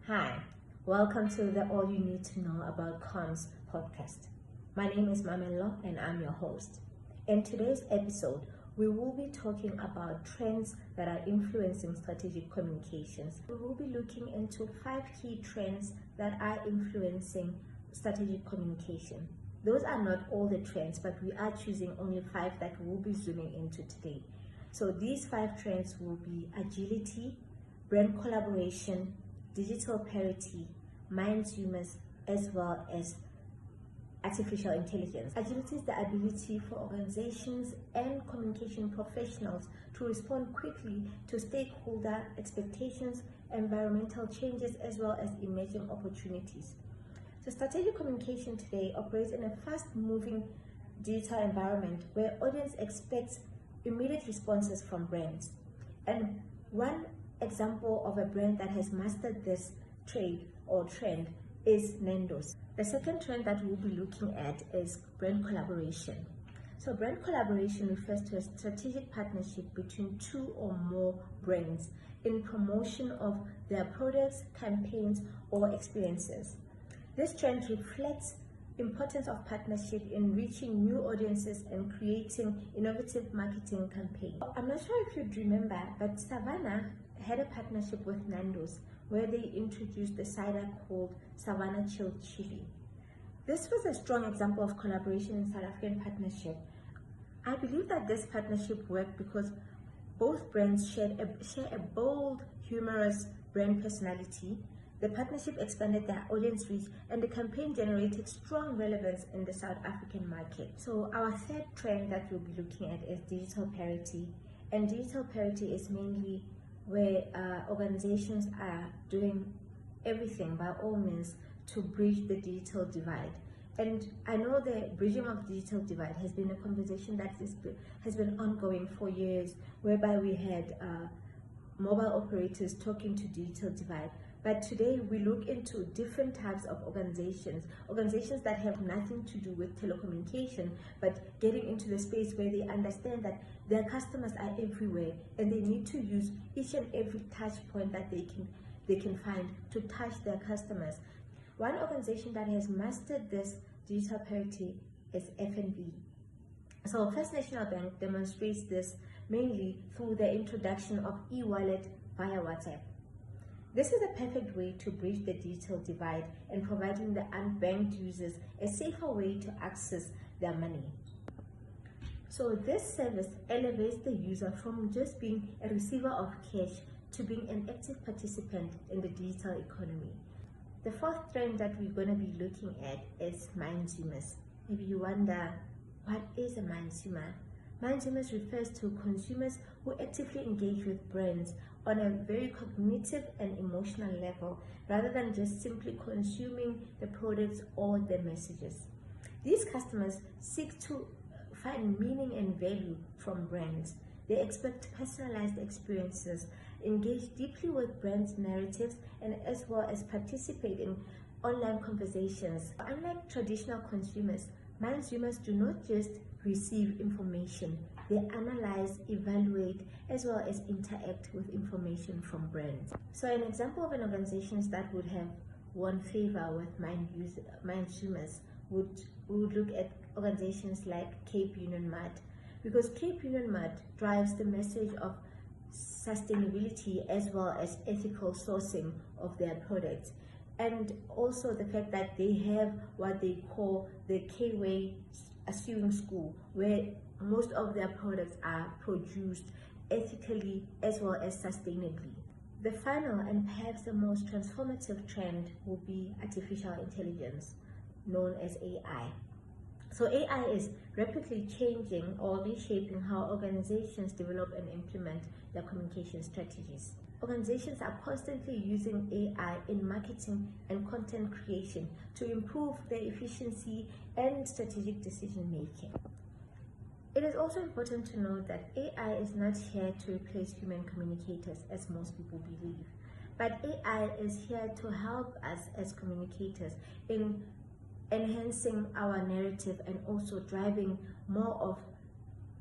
Hi, welcome to the All You Need to Know About Comms podcast. My name is Mamello and I'm your host. In today's episode, we will be talking about trends that are influencing strategic communications. We will be looking into 5 key trends that are influencing strategic communication. Those are not all the trends, but we are choosing only 5 that we'll be zooming into today. So these 5 trends will be agility, brand collaboration, digital parity, mindsumers, as well as artificial intelligence. Agility is the ability for organizations and communication professionals to respond quickly to stakeholder expectations, environmental changes, as well as emerging opportunities. So strategic communication today operates in a fast-moving digital environment where audience expects immediate responses from brands. And one example of a brand that has mastered this trade or trend is Nando's. The second trend that we'll be looking at is brand collaboration. So brand collaboration refers to a strategic partnership between 2 or more brands in promotion of their products, campaigns, or experiences. This trend reflects importance of partnership in reaching new audiences and creating innovative marketing campaigns. I'm not sure if you'd remember, but Savannah had a partnership with Nando's where they introduced the cider called Savannah Chilled Chili. This was a strong example of collaboration in South African partnership. I believe that this partnership worked because both brands share a bold, humorous brand personality. The partnership expanded their audience reach, and the campaign generated strong relevance in the South African market. So our third trend that we'll be looking at is digital parity. And digital parity is mainly where organizations are doing everything by all means to bridge the digital divide. And I know the bridging of digital divide has been a conversation that has been ongoing for years, whereby we had mobile operators talking to digital divide. But today we look into different types of organizations that have nothing to do with telecommunication, but getting into the space where they understand that their customers are everywhere and they need to use each and every touch point that they can find to touch their customers. One organization that has mastered this digital parity is FNB. So First National Bank demonstrates this mainly through the introduction of e-wallet via WhatsApp. This is a perfect way to bridge the digital divide and providing the unbanked users a safer way to access their money. So this service elevates the user from just being a receiver of cash to being an active participant in the digital economy. The fourth trend that we're going to be looking at is mindsumers. Maybe you wonder, what is a mindsumer? Mindsumers refers to consumers who actively engage with brands on a very cognitive and emotional level, rather than just simply consuming the products or the messages. These customers seek to find meaning and value from brands. They expect personalized experiences, engage deeply with brands' narratives, and as well as participate in online conversations. Unlike traditional consumers, mindsumers do not just receive information, they analyze, evaluate, as well as interact with information from brands. So an example of an organization that would have won favor with mindsumers we would look at organizations like Cape Union Mart, because Cape Union Mart drives the message of sustainability as well as ethical sourcing of their products, and also the fact that they have what they call the K-Way Sewing School, where most of their products are produced ethically as well as sustainably. The final and perhaps the most transformative trend will be artificial intelligence, known as AI. So AI is rapidly changing or reshaping how organizations develop and implement their communication strategies. Organizations are constantly using AI in marketing and content creation to improve their efficiency and strategic decision making. It is also important to note that AI is not here to replace human communicators, as most people believe, but AI is here to help us as communicators in enhancing our narrative and also driving more of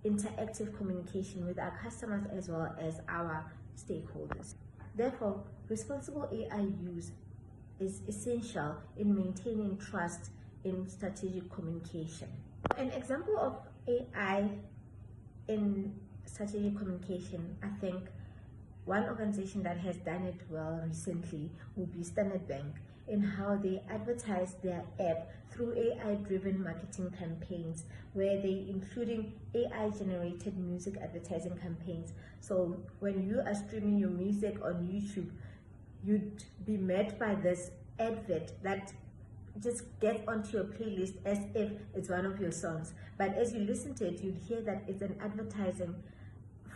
interactive communication with our customers as well as our stakeholders. Therefore, responsible AI use is essential in maintaining trust in strategic communication. An example of AI in strategic communication, I think one organization that has done it well recently would be Standard Bank, in how they advertise their app through AI-driven marketing campaigns, where they including AI-generated music advertising campaigns. So when you are streaming your music on YouTube, you'd be met by this advert that just gets onto your playlist as if it's one of your songs. But as you listen to it, you'd hear that it's an advertising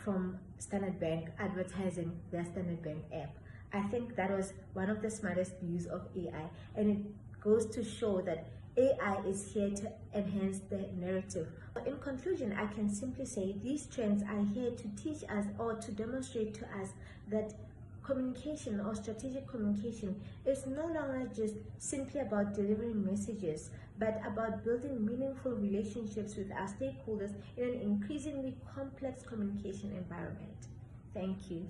from Standard Bank advertising their Standard Bank app. I think that was one of the smartest use of AI, and it goes to show that AI is here to enhance the narrative. In conclusion, I can simply say these trends are here to teach us or to demonstrate to us that communication or strategic communication is no longer just simply about delivering messages, but about building meaningful relationships with our stakeholders in an increasingly complex communication environment. Thank you.